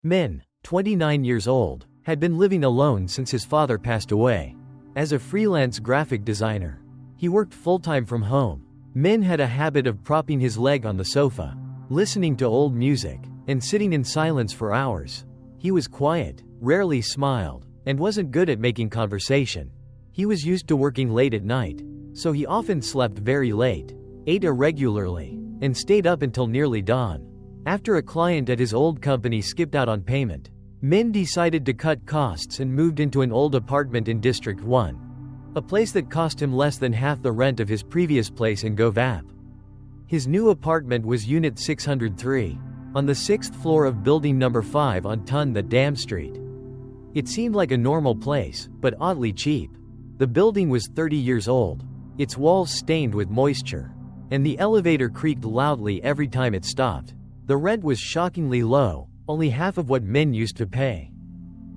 Min, 29 years old, had been living alone since his father passed away. As a freelance graphic designer, he worked full-time from home. Min had a habit of propping his leg on the sofa, listening to old music, and sitting in silence for hours. He was quiet, rarely smiled, and wasn't good at making conversation. He was used to working late at night, so he often slept very late, ate irregularly, and stayed up until nearly dawn. After a client at his old company skipped out on payment, Min decided to cut costs and moved into an old apartment in District 1, a place that cost him less than half the rent of his previous place in Govap. His new apartment was Unit 603, on the 6th floor of building number 5 on Tun That Dam Street. It seemed like a normal place, but oddly cheap. The building was 30 years old, its walls stained with moisture, and the elevator creaked loudly every time it stopped. The rent was shockingly low, only half of what Min used to pay.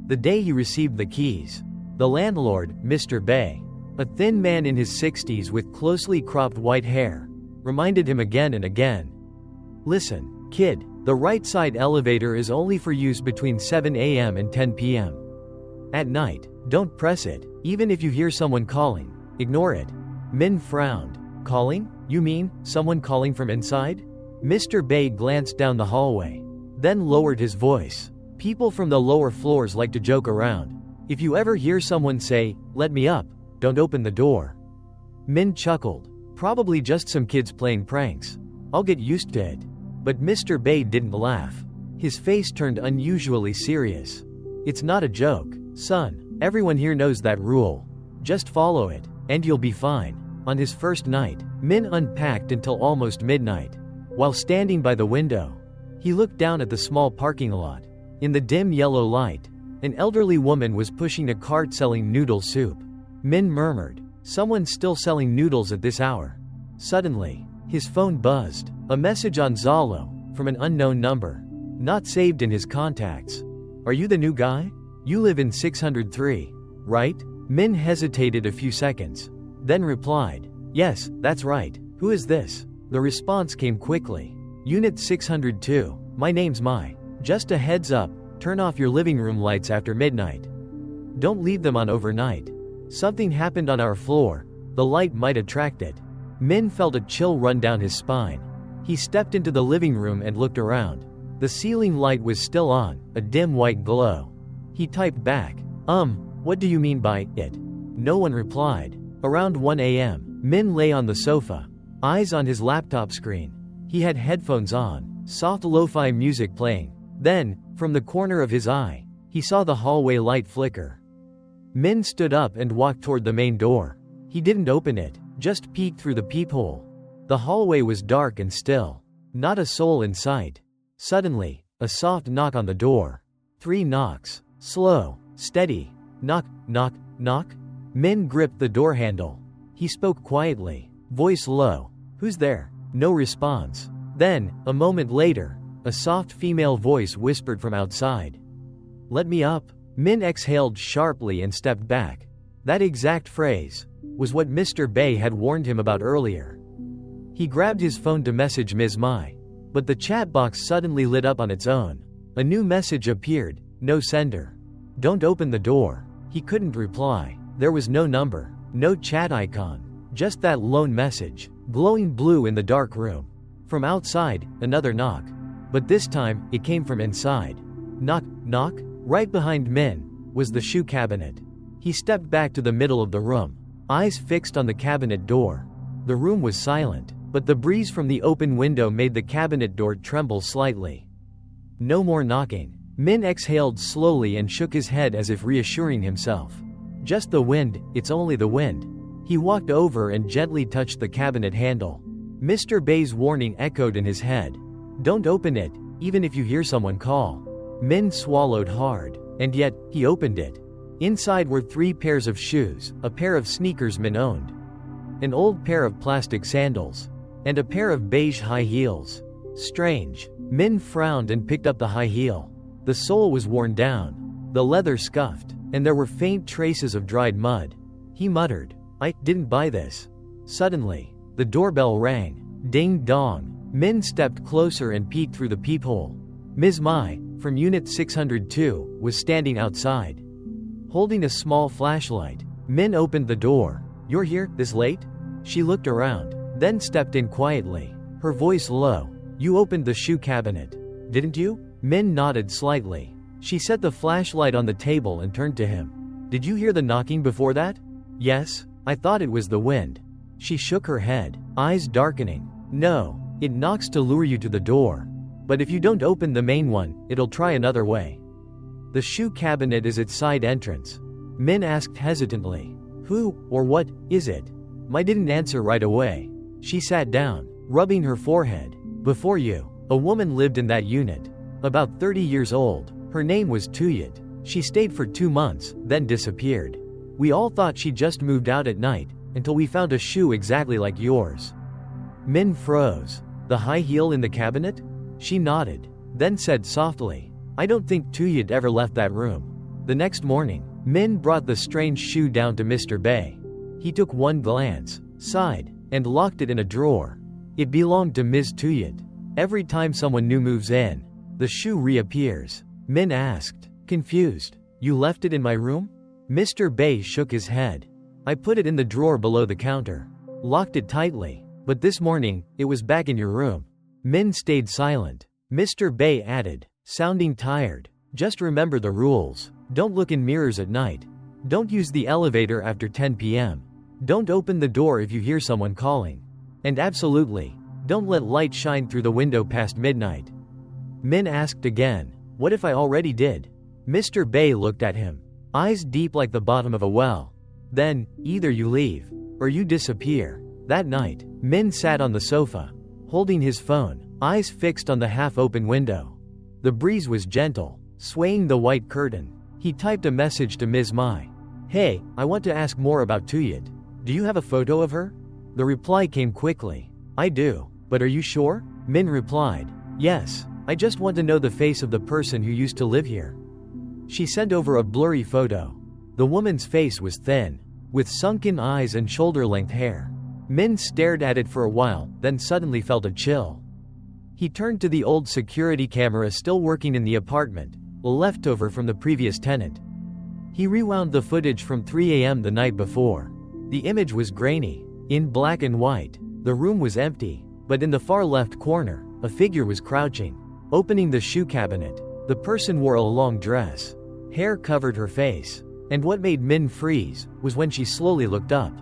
The day he received the keys, the landlord, Mr. Bay, a thin man in his 60s with closely cropped white hair, reminded him again and again. "Listen, kid, the right side elevator is only for use between 7 a.m. and 10 p.m. At night, don't press it, even if you hear someone calling, ignore it." Min frowned. "Calling? You mean, someone calling from inside?" Mr. Bay glanced down the hallway, then lowered his voice. "People from the lower floors like to joke around. If you ever hear someone say, 'Let me up,' don't open the door." Min chuckled. "Probably just some kids playing pranks. I'll get used to it." But Mr. Bay didn't laugh. His face turned unusually serious. "It's not a joke, son. Everyone here knows that rule. Just follow it, and you'll be fine." On his first night, Min unpacked until almost midnight. While standing by the window, he looked down at the small parking lot. In the dim yellow light, an elderly woman was pushing a cart selling noodle soup. Min murmured, "Someone's still selling noodles at this hour." Suddenly, his phone buzzed. A message on Zalo, from an unknown number, not saved in his contacts. "Are you the new guy? You live in 603, right?" Min hesitated a few seconds, then replied, "Yes, that's right. Who is this?" The response came quickly. "Unit 602, my name's Mai. Just a heads up, turn off your living room lights after midnight. Don't leave them on overnight. Something happened on our floor, the light might attract it." Min felt a chill run down his spine. He stepped into the living room and looked around. The ceiling light was still on, a dim white glow. He typed back, What do you mean by it?" No one replied. Around 1 a.m., Min lay on the sofa, eyes on his laptop screen. He had headphones on, soft lo-fi music playing. Then, from the corner of his eye, he saw the hallway light flicker. Min stood up and walked toward the main door. He didn't open it, just peeked through the peephole. The hallway was dark and still. Not a soul in sight. Suddenly, a soft knock on the door. 3 knocks. Slow, steady. Knock, knock, knock. Min gripped the door handle. He spoke quietly, voice low. "Who's there?" No response. Then, a moment later, a soft female voice whispered from outside. "Let me up." Min exhaled sharply and stepped back. That exact phrase was what Mr. Bay had warned him about earlier. He grabbed his phone to message Ms. Mai, but the chat box suddenly lit up on its own. A new message appeared, no sender. "Don't open the door." He couldn't reply. There was no number, no chat icon, just that lone message, glowing blue in the dark room. From outside, another knock. But this time, it came from inside. Knock, knock. Right behind Min was the shoe cabinet. He stepped back to the middle of the room, eyes fixed on the cabinet door. The room was silent, but the breeze from the open window made the cabinet door tremble slightly. No more knocking. Min exhaled slowly and shook his head as if reassuring himself. "Just the wind, it's only the wind." He walked over and gently touched the cabinet handle. Mr. Bay's warning echoed in his head. "Don't open it, even if you hear someone call." Min swallowed hard, and yet, he opened it. Inside were 3 pairs of shoes, a pair of sneakers Min owned, an old pair of plastic sandals, and a pair of beige high heels. Strange. Min frowned and picked up the high heel. The sole was worn down, the leather scuffed, and there were faint traces of dried mud. He muttered, "I didn't buy this." Suddenly, the doorbell rang. Ding dong. Min stepped closer and peeked through the peephole. "Ms. Mai, from Unit 602, was standing outside, holding a small flashlight. Min opened the door. "You're here, this late?" She looked around, then stepped in quietly, her voice low. "You opened the shoe cabinet, didn't you?" Min nodded slightly. She set the flashlight on the table and turned to him. "Did you hear the knocking before that?" "Yes, I thought it was the wind." She shook her head, eyes darkening. "No, it knocks to lure you to the door. But if you don't open the main one, it'll try another way. The shoe cabinet is its side entrance." Min asked hesitantly. "Who, or what, is it?" Mai didn't answer right away. She sat down, rubbing her forehead. "Before you, a woman lived in that unit. About 30 years old. Her name was Tuyet. She stayed for 2 months, then disappeared. We all thought she just moved out at night, until we found a shoe exactly like yours." Min froze. "The high heel in the cabinet?" She nodded, then said softly, "I don't think Tuyet ever left that room." The next morning, Min brought the strange shoe down to Mr. Bay. He took one glance, sighed, and locked it in a drawer. It belonged to Ms. Tuyet. Every time someone new moves in, the shoe reappears. Min asked, confused, "You left it in my room?" Mr. Bay shook his head. "I put it in the drawer below the counter. Locked it tightly. But this morning, it was back in your room." Min stayed silent. Mr. Bay added, sounding tired, "Just remember the rules. Don't look in mirrors at night. Don't use the elevator after 10 p.m. Don't open the door if you hear someone calling. And absolutely, don't let light shine through the window past midnight." Min asked again, "What if I already did?" Mr. Bay looked at him, eyes deep like the bottom of a well. "Then, either you leave, or you disappear." That night, Min sat on the sofa, holding his phone, eyes fixed on the half-open window. The breeze was gentle, swaying the white curtain. He typed a message to Ms. Mai. "Hey, I want to ask more about Tuyet. Do you have a photo of her?" The reply came quickly. "I do, but are you sure?" Min replied, "Yes, I just want to know the face of the person who used to live here." She sent over a blurry photo. The woman's face was thin, with sunken eyes and shoulder-length hair. Min stared at it for a while, then suddenly felt a chill. He turned to the old security camera still working in the apartment, a leftover from the previous tenant. He rewound the footage from 3 a.m. the night before. The image was grainy, in black and white. The room was empty, but in the far left corner, a figure was crouching, opening the shoe cabinet. The person wore a long dress. Hair covered her face. And what made Min freeze was when she slowly looked up.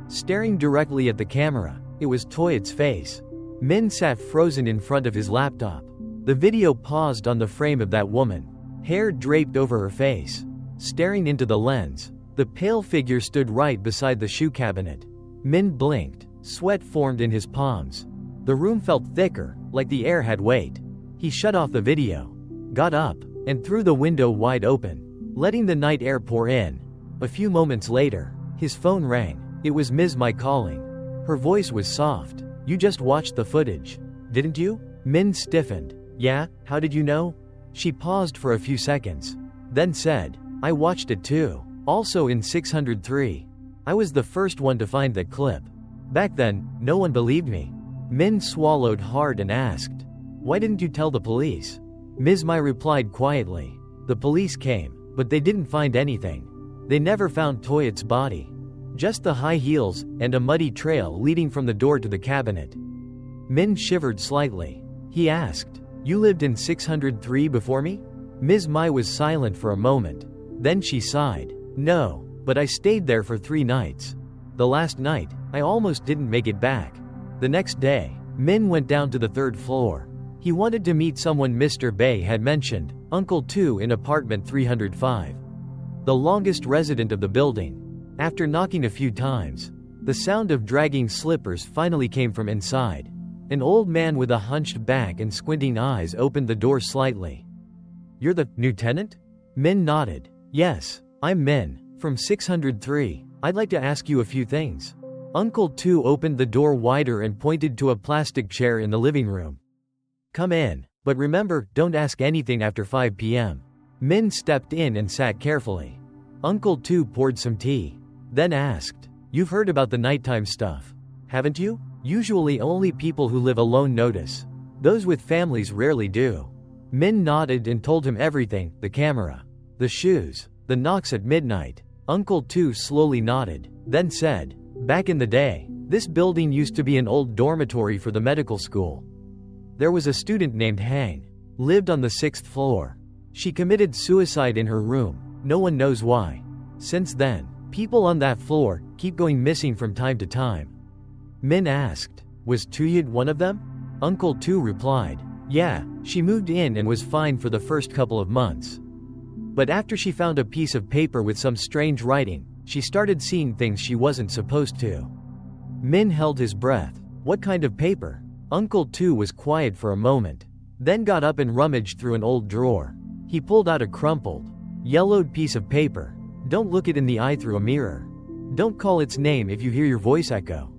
Staring directly at the camera, it was Toyet's face. Min sat frozen in front of his laptop. The video paused on the frame of that woman, hair draped over her face. Staring into the lens, the pale figure stood right beside the shoe cabinet. Min blinked, sweat formed in his palms. The room felt thicker, like the air had weight. He shut off the video, got up, and threw the window wide open, letting the night air pour in. A few moments later, his phone rang. It was Ms. Mai calling. Her voice was soft. "You just watched the footage, didn't you?" Min stiffened. "Yeah, how did you know?" She paused for a few seconds, then said, "I watched it too. Also in 603. I was the first one to find that clip. Back then, no one believed me." Min swallowed hard and asked, "Why didn't you tell the police?" Ms. Mai replied quietly, "The police came, but they didn't find anything. They never found Toyet's body. Just the high heels, and a muddy trail leading from the door to the cabinet." Min shivered slightly. He asked, "You lived in 603 before me?" Ms. Mai was silent for a moment. Then she sighed. "No, but I stayed there for 3 nights. The last night, I almost didn't make it back." The next day, Min went down to the 3rd floor. He wanted to meet someone Mr. Bay had mentioned, Uncle 2 in apartment 305. The longest resident of the building. After knocking a few times, the sound of dragging slippers finally came from inside. An old man with a hunched back and squinting eyes opened the door slightly. "You're the new tenant?" Min nodded. "Yes, I'm Min, from 603. I'd like to ask you a few things." Uncle 2 opened the door wider and pointed to a plastic chair in the living room. "Come in, but remember, don't ask anything after 5 p.m. Min stepped in and sat carefully. Uncle 2 poured some tea, then asked, "You've heard about the nighttime stuff, haven't you? Usually only people who live alone notice. Those with families rarely do. Min nodded and told him everything: the camera, the shoes, the knocks at midnight. Uncle Tu slowly nodded, then said, "Back in the day, this building used to be an old dormitory for the medical school. There was a student named Hang. Lived on the 6th floor. She committed suicide in her room. No one knows why. Since then, people on that floor keep going missing from time to time." Min asked, "Was Tuyid one of them?" Uncle Tu replied, "Yeah, she moved in and was fine for the first couple of months. But after she found a piece of paper with some strange writing, she started seeing things she wasn't supposed to." Min held his breath. What kind of paper? Uncle Tu was quiet for a moment, then got up and rummaged through an old drawer. He pulled out a crumpled, yellowed piece of paper. "Don't look it in the eye through a mirror. Don't call its name if you hear your voice echo.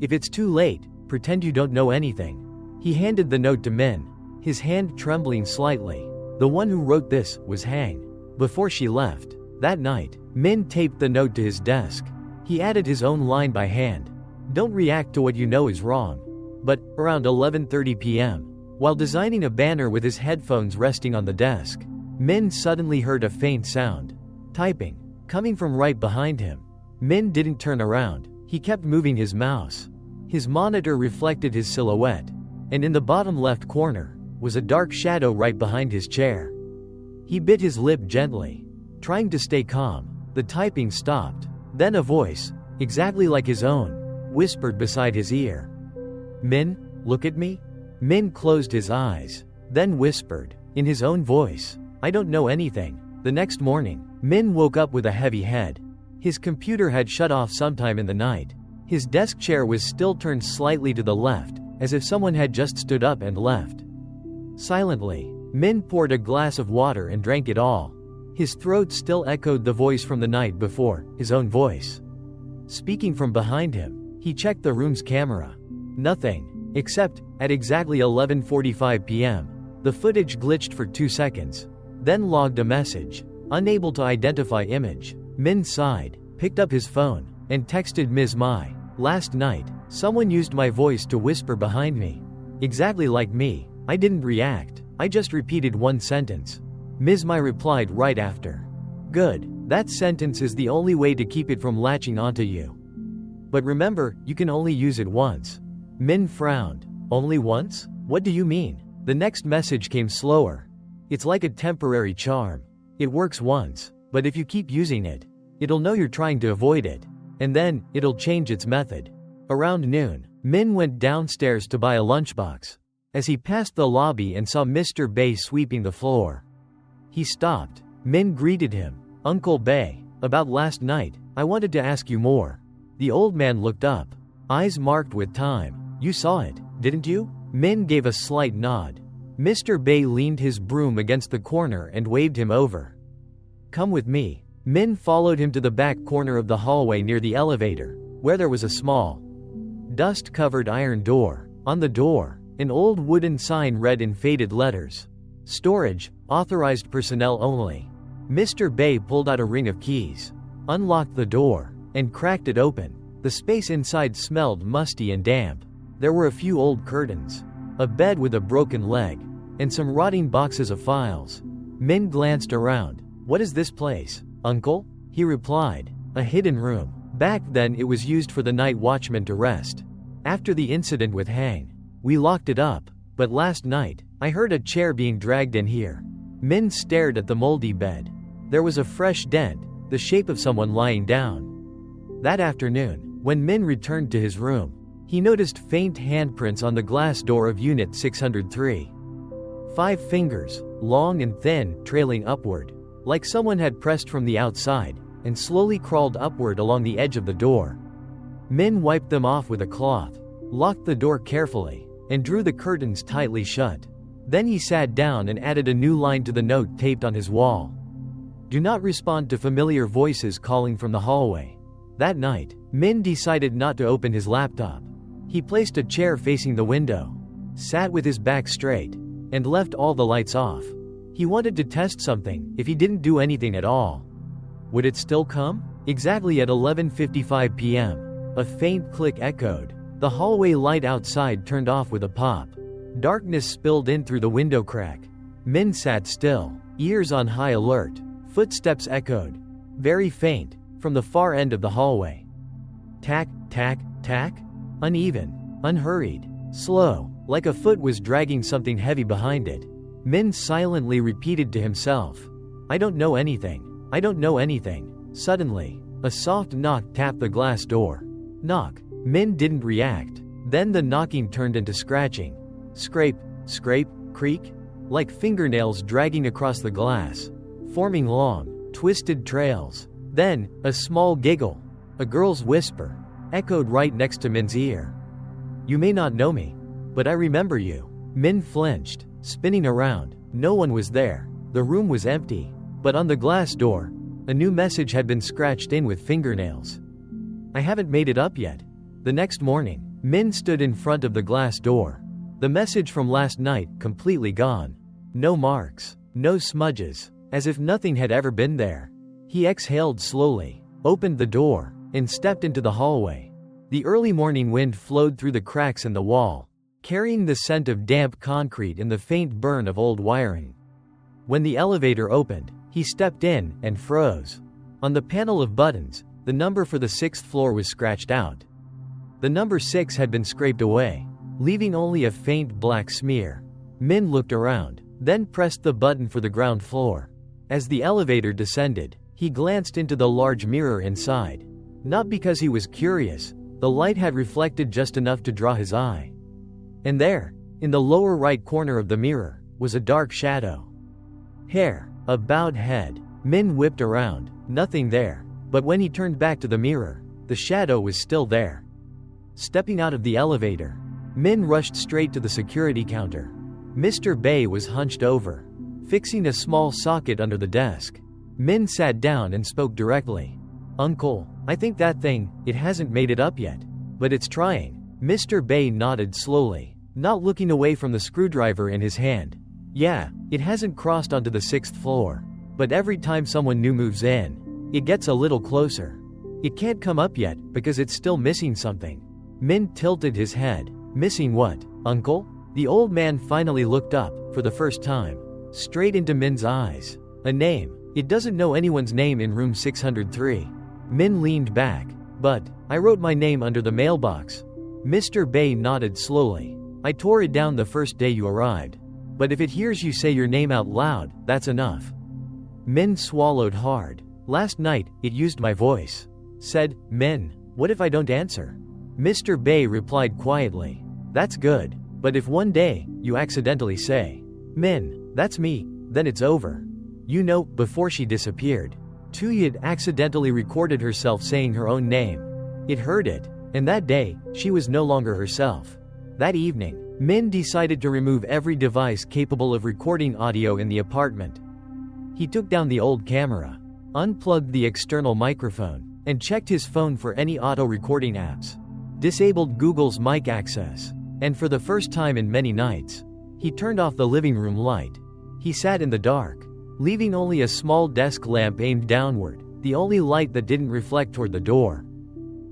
If it's too late, pretend you don't know anything." He handed the note to Min, his hand trembling slightly. The one who wrote this was Hang. Before she left that night, Min taped the note to his desk. He added his own line by hand. "Don't react to what you know is wrong." But, around 11:30 p.m., while designing a banner with his headphones resting on the desk, Min suddenly heard a faint sound. Typing, coming from right behind him. Min didn't turn around. He kept moving his mouse. His monitor reflected his silhouette, and in the bottom left corner was a dark shadow right behind his chair. He bit his lip gently, trying to stay calm. The typing stopped. Then a voice, exactly like his own, whispered beside his ear. "Min, look at me." Min closed his eyes, then whispered, in his own voice, "I don't know anything." The next morning, Min woke up with a heavy head. His computer had shut off sometime in the night. His desk chair was still turned slightly to the left, as if someone had just stood up and left. Silently, Min poured a glass of water and drank it all. His throat still echoed the voice from the night before, his own voice. Speaking from behind him, he checked the room's camera. Nothing, except, at exactly 11:45 p.m., the footage glitched for 2 seconds, then logged a message, unable to identify image. Min sighed, picked up his phone, and texted Ms. Mai. "Last night, someone used my voice to whisper behind me. Exactly like me. I didn't react. I just repeated one sentence." Ms. Mai replied right after. "Good. That sentence is the only way to keep it from latching onto you. But remember, you can only use it once." Min frowned. "Only once? What do you mean?" The next message came slower. "It's like a temporary charm. It works once, but if you keep using it, it'll know you're trying to avoid it. And then, it'll change its method." Around noon, Min went downstairs to buy a lunchbox. As he passed the lobby and saw Mr. Bay sweeping the floor, he stopped. Min greeted him. "Uncle Bay, about last night, I wanted to ask you more." The old man looked up, eyes marked with time. "You saw it, didn't you?" Min gave a slight nod. Mr. Bay leaned his broom against the corner and waved him over. "Come with me." Min followed him to the back corner of the hallway near the elevator, where there was a small, dust-covered iron door. On the door, an old wooden sign read in faded letters, "Storage, authorized personnel only." Mr. Bay pulled out a ring of keys, unlocked the door, and cracked it open. The space inside smelled musty and damp. There were a few old curtains, a bed with a broken leg, and some rotting boxes of files. Min glanced around. "What is this place, Uncle?" He replied, "A hidden room. Back then it was used for the night watchman to rest. After the incident with Hang, we locked it up, but last night, I heard a chair being dragged in here." Min stared at the moldy bed. There was a fresh dent, the shape of someone lying down. That afternoon, when Min returned to his room, he noticed faint handprints on the glass door of Unit 603. 5 fingers, long and thin, trailing upward, like someone had pressed from the outside, and slowly crawled upward along the edge of the door. Min wiped them off with a cloth, locked the door carefully, and drew the curtains tightly shut. Then he sat down and added a new line to the note taped on his wall. "Do not respond to familiar voices calling from the hallway." That night, Min decided not to open his laptop. He placed a chair facing the window, sat with his back straight, and left all the lights off. He wanted to test something. If he didn't do anything at all, would it still come? Exactly at 11:55 p.m., a faint click echoed. The hallway light outside turned off with a pop. Darkness spilled in through the window crack. Min sat still, ears on high alert. Footsteps echoed, very faint, from the far end of the hallway. Tack, tack, tack? Uneven, unhurried, slow, like a foot was dragging something heavy behind it. Min silently repeated to himself, I don't know anything. I don't know anything. Suddenly, a soft knock tapped the glass door. Knock. Min didn't react. Then the knocking turned into scratching. Scrape, scrape, creak, like fingernails dragging across the glass, forming long, twisted trails. Then, a small giggle. A girl's whisper echoed right next to Min's ear. You may not know me, but I remember you. Min flinched, spinning around. No one was there. The room was empty. But on the glass door, a new message had been scratched in with fingernails. I haven't made it up yet. The next morning, Min stood in front of the glass door. The message from last night completely gone. No marks, no smudges, as if nothing had ever been there. He exhaled slowly, opened the door, and stepped into the hallway. The early morning wind flowed through the cracks in the wall, carrying the scent of damp concrete and the faint burn of old wiring. When the elevator opened, he stepped in and froze. On the panel of buttons, the number for the 6th floor was scratched out. The number 6 had been scraped away, leaving only a faint black smear. Min looked around, then pressed the button for the ground floor. As the elevator descended, he glanced into the large mirror inside. Not because he was curious, the light had reflected just enough to draw his eye. And there, in the lower right corner of the mirror, was a dark shadow. Hair. A bowed head. Min whipped around. Nothing there. But when he turned back to the mirror, the shadow was still there. Stepping out of the elevator, Min rushed straight to the security counter. Mr. Bay was hunched over, fixing a small socket under the desk. Min sat down and spoke directly. Uncle, I think that thing, it hasn't made it up yet. But it's trying. Mr. Bay nodded slowly, not looking away from the screwdriver in his hand. Yeah, it hasn't crossed onto the 6th floor. But every time someone new moves in, it gets a little closer. It can't come up yet, because it's still missing something. Min tilted his head. Missing what, uncle? The old man finally looked up, for the first time, straight into Min's eyes. A name. It doesn't know anyone's name in room 603. Min leaned back. But, I wrote my name under the mailbox. Mr. Bay nodded slowly. I tore it down the first day you arrived. But if it hears you say your name out loud, that's enough. Min swallowed hard. Last night, it used my voice. Said, Min, what if I don't answer? Mr. Bay replied quietly. That's good. But if one day, you accidentally say, Min, that's me, then it's over. You know, before she disappeared, Tuyid accidentally recorded herself saying her own name. It heard it, and that day, she was no longer herself. That evening, Min decided to remove every device capable of recording audio in the apartment. He took down the old camera, unplugged the external microphone, and checked his phone for any auto-recording apps. Disabled Google's mic access, and for the first time in many nights, he turned off the living room light. He sat in the dark, leaving only a small desk lamp aimed downward, the only light that didn't reflect toward the door.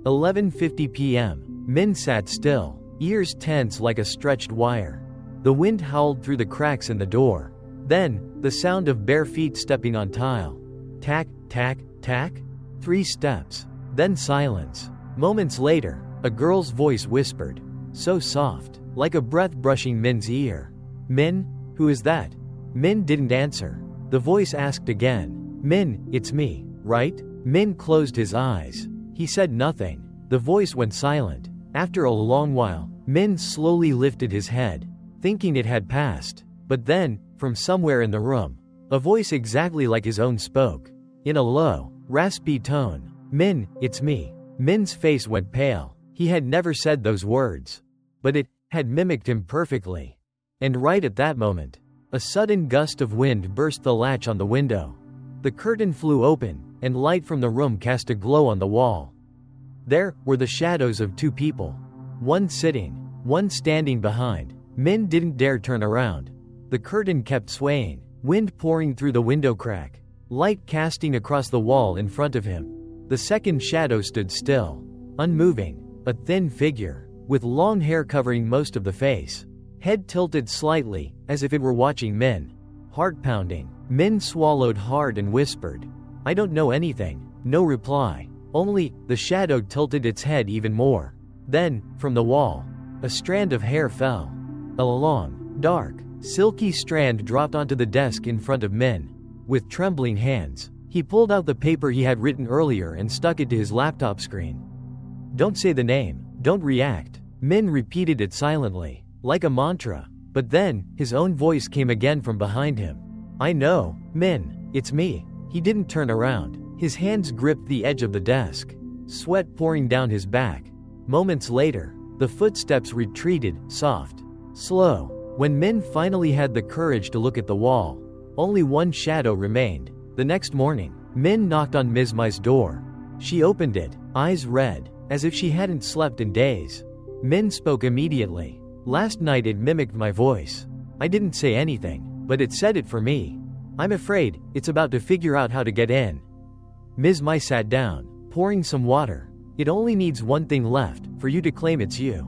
11:50 p.m. Min sat still, ears tense like a stretched wire. The wind howled through the cracks in the door. Then, the sound of bare feet stepping on tile. Tack, tack, tack. 3 steps. Then silence. Moments later, a girl's voice whispered. So soft, like a breath brushing Min's ear. Min, who is that? Min didn't answer. The voice asked again. Min, it's me, right? Min closed his eyes. He said nothing. The voice went silent. After a long while, Min slowly lifted his head, thinking it had passed. But then, from somewhere in the room, a voice exactly like his own spoke. In a low, raspy tone. Min, it's me. Min's face went pale. He had never said those words. But it had mimicked him perfectly. And right at that moment, a sudden gust of wind burst the latch on the window. The curtain flew open, and light from the room cast a glow on the wall. There were the shadows of 2 people. One sitting, one standing behind. Min didn't dare turn around. The curtain kept swaying, wind pouring through the window crack, light casting across the wall in front of him. The second shadow stood still, unmoving, a thin figure, with long hair covering most of the face, head tilted slightly, as if it were watching Min. heart pounding. Min swallowed hard and whispered, "I don't know anything." No reply. Only, the shadow tilted its head even more. Then, from the wall, a strand of hair fell. A long, dark, silky strand dropped onto the desk in front of Min. With trembling hands, he pulled out the paper he had written earlier and stuck it to his laptop screen. "Don't say the name. Don't react." Min repeated it silently, like a mantra. But then, his own voice came again from behind him. "I know, Min. It's me." He didn't turn around. His hands gripped the edge of the desk, sweat pouring down his back. Moments later, the footsteps retreated, soft, slow. When Min finally had the courage to look at the wall, only one shadow remained. The next morning, Min knocked on Ms. Mai's door. She opened it, eyes red, as if she hadn't slept in days. Min spoke immediately. "Last night it mimicked my voice. I didn't say anything, but it said it for me. I'm afraid it's about to figure out how to get in." Ms. Mai sat down, pouring some water. "It only needs one thing left, for you to claim it's you.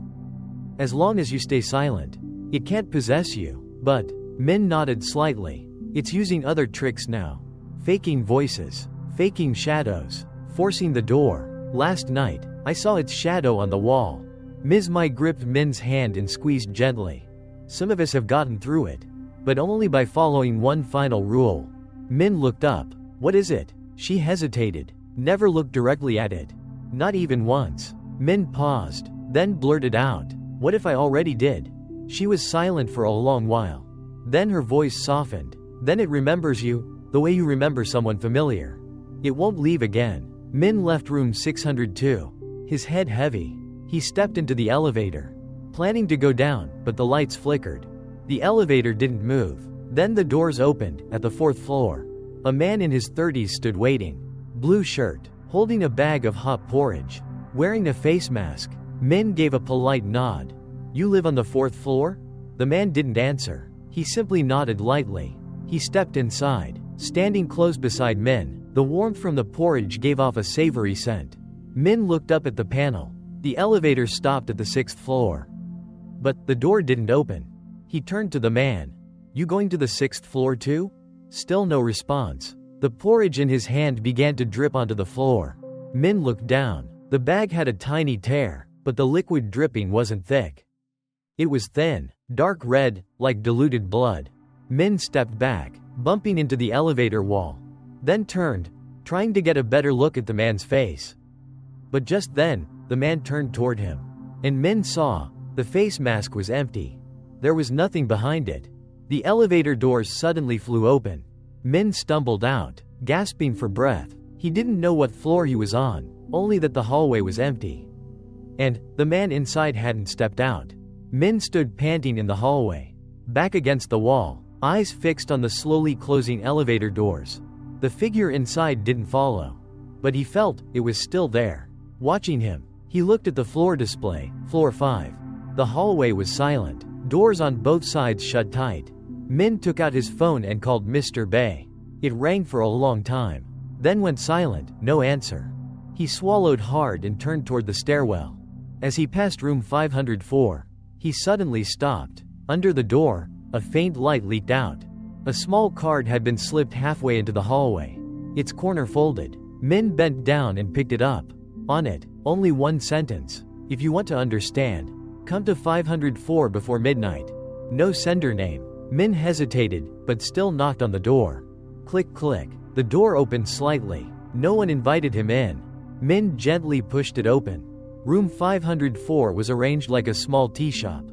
As long as you stay silent, it can't possess you." But, Min nodded slightly. "It's using other tricks now. Faking voices, faking shadows, forcing the door. Last night, I saw its shadow on the wall." Ms. Mai gripped Min's hand and squeezed gently. "Some of us have gotten through it, but only by following one final rule." Min looked up. "What is it?" She hesitated, never looked directly at it. Not even once. Min paused, then blurted out, "What if I already did?" She was silent for a long while. Then her voice softened. "Then it remembers you, the way you remember someone familiar. It won't leave again." Min left room 602, his head heavy. He stepped into the elevator, planning to go down, but the lights flickered. The elevator didn't move. Then the doors opened, at the 4th floor. A man in his 30s stood waiting. Blue shirt, holding a bag of hot porridge, wearing a face mask. Min gave a polite nod. "You live on the 4th floor?" The man didn't answer. He simply nodded lightly. He stepped inside, standing close beside Min. The warmth from the porridge gave off a savory scent. Min looked up at the panel. The elevator stopped at the 6th floor. But the door didn't open. He turned to the man. "You going to the 6th floor too?" Still no response. The porridge in his hand began to drip onto the floor. Min looked down. The bag had a tiny tear, but the liquid dripping wasn't thick. It was thin, dark red, like diluted blood. Min stepped back, bumping into the elevator wall. Then turned, trying to get a better look at the man's face. But just then, the man turned toward him. And Min saw, the face mask was empty. There was nothing behind it. The elevator doors suddenly flew open. Min stumbled out, gasping for breath. He didn't know what floor he was on, only that the hallway was empty. And, the man inside hadn't stepped out. Min stood panting in the hallway, back against the wall, eyes fixed on the slowly closing elevator doors. The figure inside didn't follow. But he felt, it was still there, watching him. He looked at the floor display, floor 5. The hallway was silent, doors on both sides shut tight. Min took out his phone and called Mr. Bay. It rang for a long time, then went silent, no answer. He swallowed hard and turned toward the stairwell. As he passed room 504, he suddenly stopped. Under the door, a faint light leaked out. A small card had been slipped halfway into the hallway. Its corner folded. Min bent down and picked it up. On it, only one sentence. "If you want to understand, come to 504 before midnight." No sender name. Min hesitated, but still knocked on the door. Click click. The door opened slightly. No one invited him in. Min gently pushed it open. Room 504 was arranged like a small tea shop.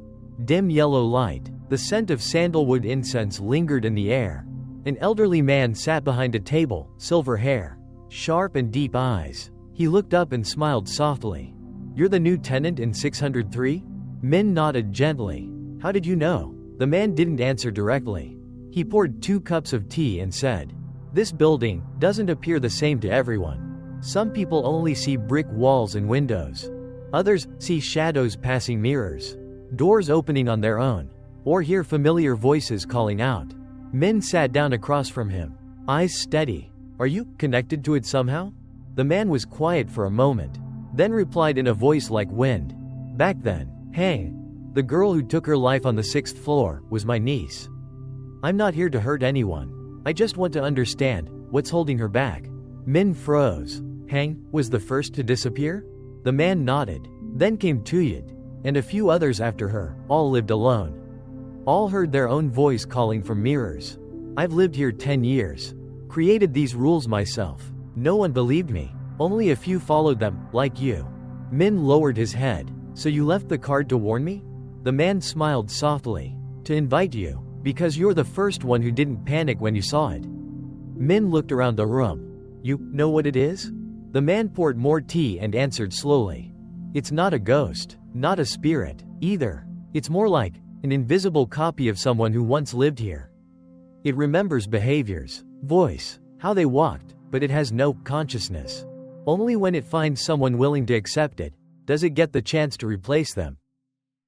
Dim yellow light, the scent of sandalwood incense lingered in the air. An elderly man sat behind a table, silver hair, sharp and deep eyes. He looked up and smiled softly. "You're the new tenant in 603? Min nodded gently. "How did you know?" The man didn't answer directly. He poured 2 cups of tea and said, "This building doesn't appear the same to everyone. Some people only see brick walls and windows. Others see shadows passing mirrors, doors opening on their own, or hear familiar voices calling out." Min sat down across from him, eyes steady. "Are you connected to it somehow?" The man was quiet for a moment, then replied in a voice like wind. "Back then, hey, the girl who took her life on the 6th floor was my niece. I'm not here to hurt anyone. I just want to understand what's holding her back. Min froze. Hang was the first to disappear? The man nodded. Then came Tuyat, and a few others after her, all lived alone. All heard their own voice calling from mirrors. I've lived here 10 years. Created these rules myself. No one believed me. Only a few followed them, like you. Min lowered his head. So you left the card to warn me? The man smiled softly. To invite you, because you're the first one who didn't panic when you saw it. Min looked around the room. You know what it is? The man poured more tea and answered slowly. It's not a ghost, not a spirit, either. It's more like an invisible copy of someone who once lived here. It remembers behaviors, voice, how they walked, but it has no consciousness. Only when it finds someone willing to accept it, does it get the chance to replace them.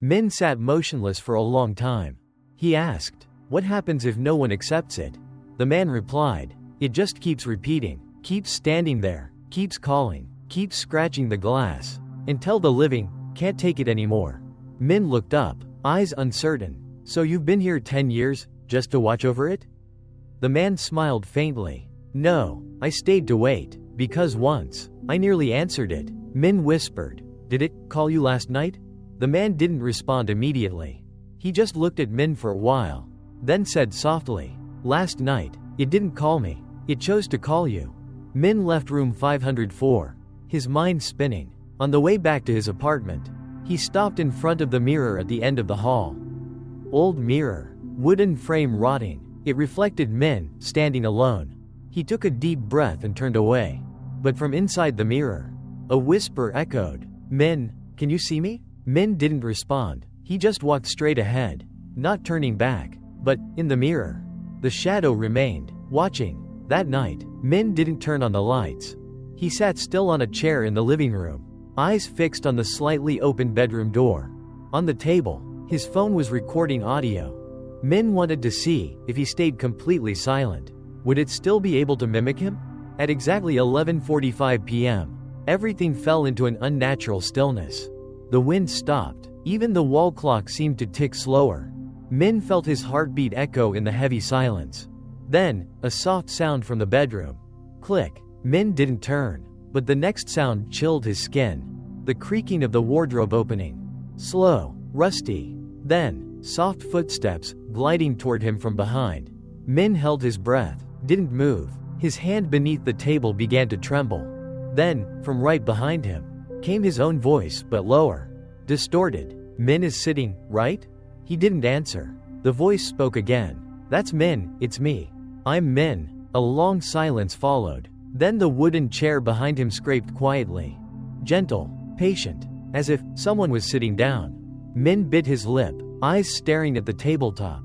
Min sat motionless for a long time. He asked, what happens if no one accepts it? The man replied, it just keeps repeating, keeps standing there, keeps calling, keeps scratching the glass, until the living can't take it anymore. Min looked up, eyes uncertain. So you've been here 10 years, just to watch over it? The man smiled faintly. No, I stayed to wait, because once, I nearly answered it. Min whispered, did it call you last night? The man didn't respond immediately. He just looked at Min for a while, then said softly, last night, it didn't call me, it chose to call you. Min left room 504, his mind spinning. On the way back to his apartment, he stopped in front of the mirror at the end of the hall. Old mirror, wooden frame rotting, it reflected Min, standing alone. He took a deep breath and turned away. But from inside the mirror, a whisper echoed, Min, can you see me? Min didn't respond. He just walked straight ahead, not turning back. But, in the mirror, the shadow remained, watching. That night, Min didn't turn on the lights. He sat still on a chair in the living room, eyes fixed on the slightly open bedroom door. On the table, his phone was recording audio. Min wanted to see if he stayed completely silent. Would it still be able to mimic him? At exactly 11:45 p.m., everything fell into an unnatural stillness. The wind stopped. Even the wall clock seemed to tick slower. Min felt his heartbeat echo in the heavy silence. Then, a soft sound from the bedroom. Click. Min didn't turn, but the next sound chilled his skin. The creaking of the wardrobe opening. Slow, rusty. Then, soft footsteps, gliding toward him from behind. Min held his breath, didn't move. His hand beneath the table began to tremble. Then, from right behind him, came his own voice, but lower. Distorted. Min is sitting, right? He didn't answer. The voice spoke again. That's Min, it's me. I'm Min. A long silence followed. Then the wooden chair behind him scraped quietly. Gentle, patient, as if someone was sitting down. Min bit his lip, eyes staring at the tabletop.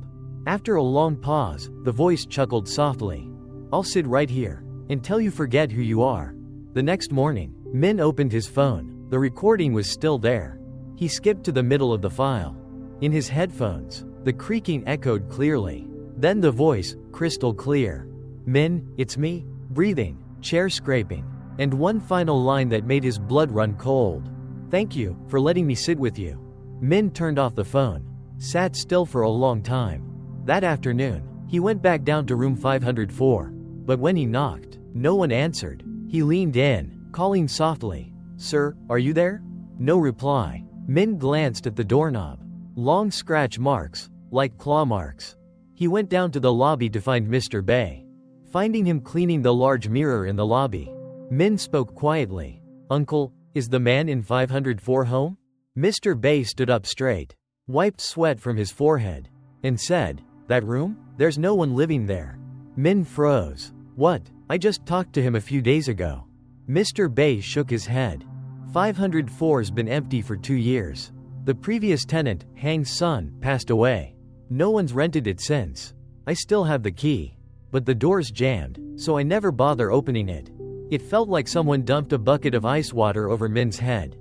After a long pause, the voice chuckled softly. I'll sit right here, until you forget who you are. The next morning, Min opened his phone. The recording was still there. He skipped to the middle of the file. In his headphones, the creaking echoed clearly. Then the voice, crystal clear. Min, it's me. Breathing, chair scraping, and one final line that made his blood run cold. Thank you, for letting me sit with you. Min turned off the phone, sat still for a long time. That afternoon, he went back down to room 504. But when he knocked, no one answered. He leaned in, calling softly, Sir, are you there? No reply. Min glanced at the doorknob. Long scratch marks, like claw marks. He went down to the lobby to find Mr. Bay. Finding him cleaning the large mirror in the lobby, Min spoke quietly. Uncle, is the man in 504 home? Mr. Bay stood up straight, wiped sweat from his forehead, and said, That room? There's no one living there. Min froze. What? I just talked to him a few days ago. Mr. Bay shook his head. 504's been empty for 2 years. The previous tenant, Hang's son, passed away. No one's rented it since. I still have the key. But the door's jammed, so I never bother opening it. It felt like someone dumped a bucket of ice water over Min's head.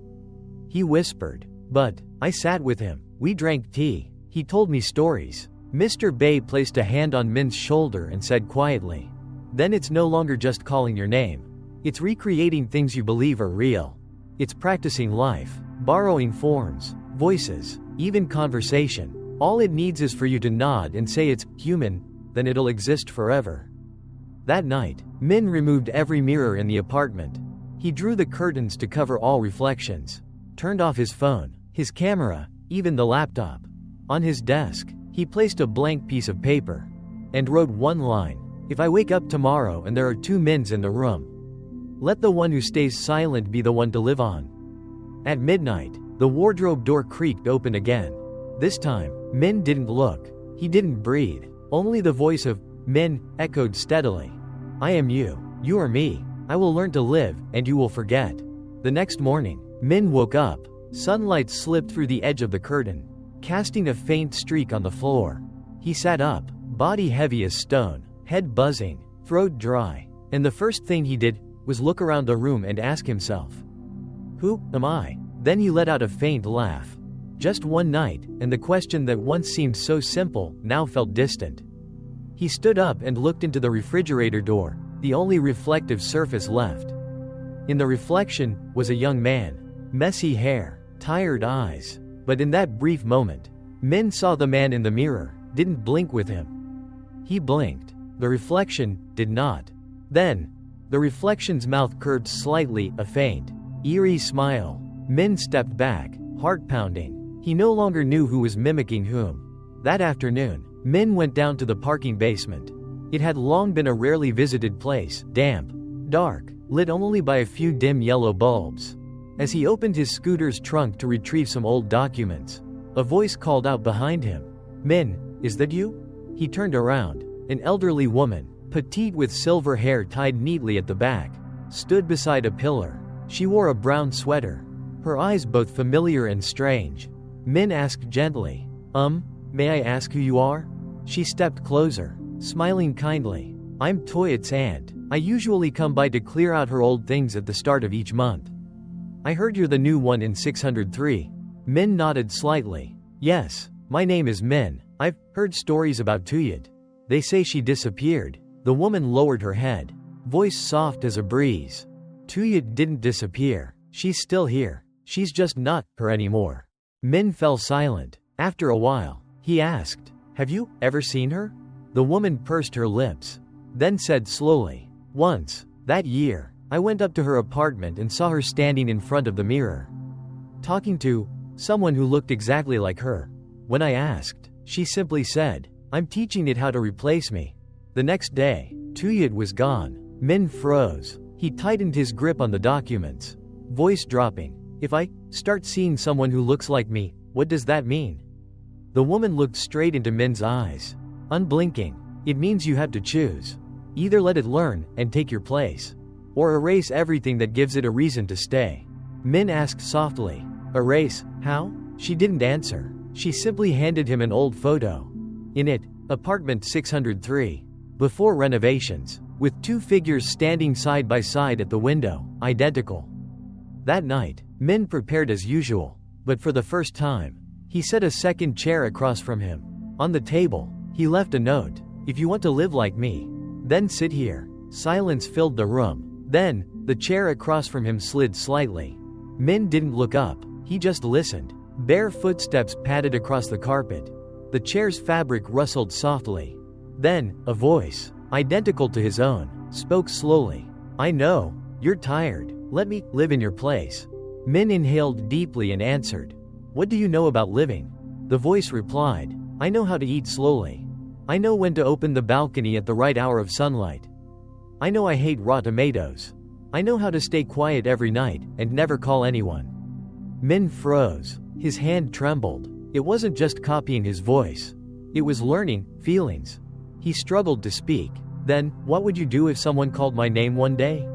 He whispered. But, I sat with him. We drank tea. He told me stories. Mr. Bay placed a hand on Min's shoulder and said quietly. Then it's no longer just calling your name. It's recreating things you believe are real. It's practicing life, borrowing forms, voices, even conversation. All it needs is for you to nod and say it's human. then it'll exist forever. That night, Min removed every mirror in the apartment. He drew the curtains to cover all reflections, turned off his phone, his camera, even the laptop. On his desk, he placed a blank piece of paper and wrote one line: "If I wake up tomorrow and there are two Mins in the room, let the one who stays silent be the one to live on." At midnight, the wardrobe door creaked open again. This time, Min didn't look. He didn't breathe. Only the voice of Min echoed steadily. "I am you. You are me. I will learn to live, and you will forget." The next morning, Min woke up. Sunlight slipped through the edge of the curtain, casting a faint streak on the floor. He sat up, body heavy as stone, head buzzing, throat dry, and the first thing he did was look around the room and ask himself, "Who am I?" Then he let out a faint laugh. Just one night, and the question that once seemed so simple now felt distant. He stood up and looked into the refrigerator door, the only reflective surface left. In the reflection was a young man. Messy hair, tired eyes. But in that brief moment, Min saw the man in the mirror, didn't blink with him. He blinked. The reflection did not. Then, the reflection's mouth curved slightly, a faint, eerie smile. Min stepped back, heart pounding. He no longer knew who was mimicking whom. That afternoon, Min went down to the parking basement. It had long been a rarely visited place, damp, dark, lit only by a few dim yellow bulbs. As he opened his scooter's trunk to retrieve some old documents, a voice called out behind him. "Min, is that you?" He turned around. An elderly woman, petite with silver hair tied neatly at the back, stood beside a pillar. She wore a brown sweater, her eyes both familiar and strange. Min asked gently, May I ask who you are?" She stepped closer, smiling kindly. "I'm Toyot's aunt. I usually come by to clear out her old things at the start of each month." "I heard you're the new one in 603. Min nodded slightly. "Yes, my name is Min. I've heard stories about Tuyat. They say she disappeared." The woman lowered her head, voice soft as a breeze. "Tuyat didn't disappear. She's still here. She's just not her anymore." Min fell silent. After a while, he asked, "Have you ever seen her?" The woman pursed her lips, then said slowly, "Once, that year, I went up to her apartment and saw her standing in front of the mirror, talking to someone who looked exactly like her. When I asked, she simply said, 'I'm teaching it how to replace me.'" The next day, Tuyat was gone. Min froze. He tightened his grip on the documents, voice dropping. "If I start seeing someone who looks like me, what does that mean?" The woman looked straight into Min's eyes, unblinking. "It means you have to choose. Either let it learn and take your place, or erase everything that gives it a reason to stay." Min asked softly, "Erase? How?" She didn't answer. She simply handed him an old photo. In it, apartment 603, before renovations, with two figures standing side by side at the window, identical. That night, Min prepared as usual, but for the first time, he set a second chair across from him. On the table, he left a note. "If you want to live like me, then sit here." Silence filled the room. Then, the chair across from him slid slightly. Min didn't look up, he just listened. Bare footsteps padded across the carpet. The chair's fabric rustled softly. Then, a voice, identical to his own, spoke slowly. "I know, you're tired. Let me live in your place." Min inhaled deeply and answered, "What do you know about living?" The voice replied, "I know how to eat slowly. I know when to open the balcony at the right hour of sunlight. I know I hate raw tomatoes. I know how to stay quiet every night and never call anyone." Min froze. His hand trembled. It wasn't just copying his voice. It was learning feelings. He struggled to speak. "Then, what would you do if someone called my name one day?"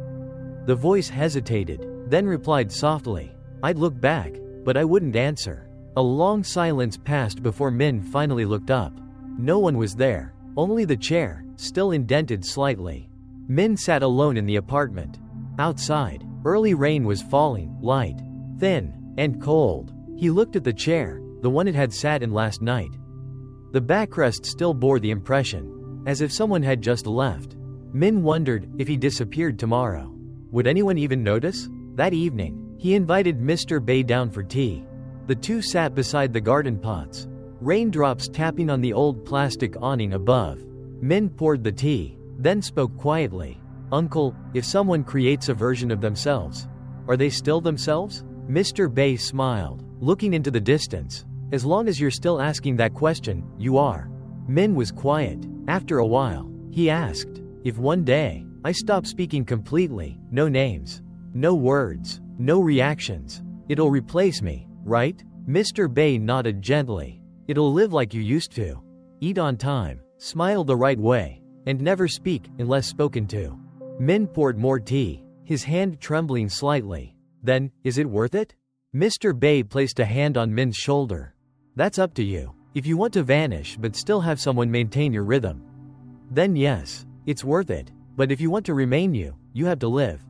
The voice hesitated, then replied softly, "I'd look back, but I wouldn't answer." A long silence passed before Min finally looked up. No one was there, only the chair, still indented slightly. Min sat alone in the apartment. Outside, early rain was falling, light, thin, and cold. He looked at the chair, the one it had sat in last night. The backrest still bore the impression, as if someone had just left. Min wondered, if he disappeared tomorrow, would anyone even notice? That evening, he invited Mr. Bay down for tea. The two sat beside the garden pots, raindrops tapping on the old plastic awning above. Min poured the tea, then spoke quietly. Uncle, if someone creates a version of themselves, are they still themselves? Mr. Bay smiled, looking into the distance. As long as you're still asking that question, you are. Min was quiet. After a while, he asked, if one day, I stop speaking completely, no names, no words, no reactions, it'll replace me, right? Mr. Bay nodded gently. It'll live like you used to. Eat on time, smile the right way, and never speak unless spoken to. Min poured more tea, his hand trembling slightly. Then, is it worth it? Mr. Bay placed a hand on Min's shoulder. That's up to you. If you want to vanish but still have someone maintain your rhythm, then yes, it's worth it. But if you want to remain you, you have to live.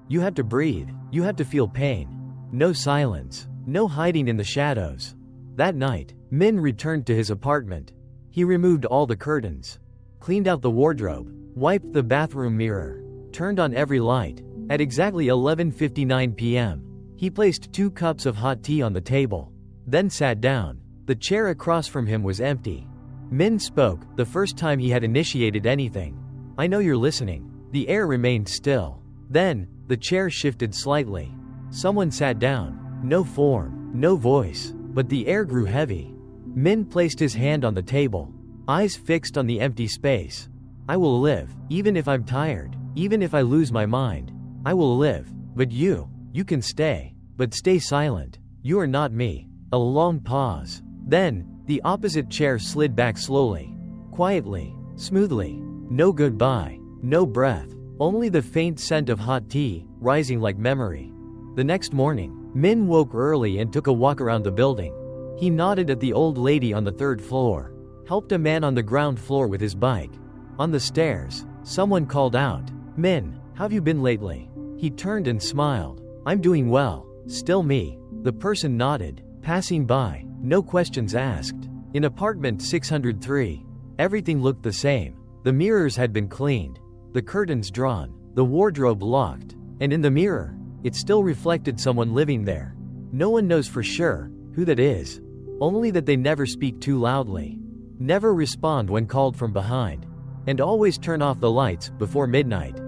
You have to breathe. You have to feel pain. No silence. No hiding in the shadows. That night, Min returned to his apartment. He removed all the curtains, cleaned out the wardrobe, wiped the bathroom mirror, turned on every light. At exactly 11:59 p.m., he placed 2 cups of hot tea on the table, then sat down. The chair across from him was empty. Min spoke, the first time he had initiated anything. I know you're listening. The air remained still. Then, the chair shifted slightly. Someone sat down. No form, no voice, but the air grew heavy. Min placed his hand on the table, eyes fixed on the empty space. I will live, even if I'm tired, even if I lose my mind. I will live, but you can stay, but stay silent. You are not me. A long pause. Then, the opposite chair slid back slowly, quietly, smoothly. No goodbye, no breath, only the faint scent of hot tea, rising like memory. The next morning, Min woke early and took a walk around the building. He nodded at the old lady on the 3rd floor, helped a man on the ground floor with his bike. On the stairs, someone called out, Min, how have you been lately? He turned and smiled. I'm doing well, still me. The person nodded, passing by, no questions asked. In apartment 603, everything looked the same. The mirrors had been cleaned, the curtains drawn, the wardrobe locked, and in the mirror, it still reflected someone living there. No one knows for sure who that is, only that they never speak too loudly, never respond when called from behind, and always turn off the lights before midnight.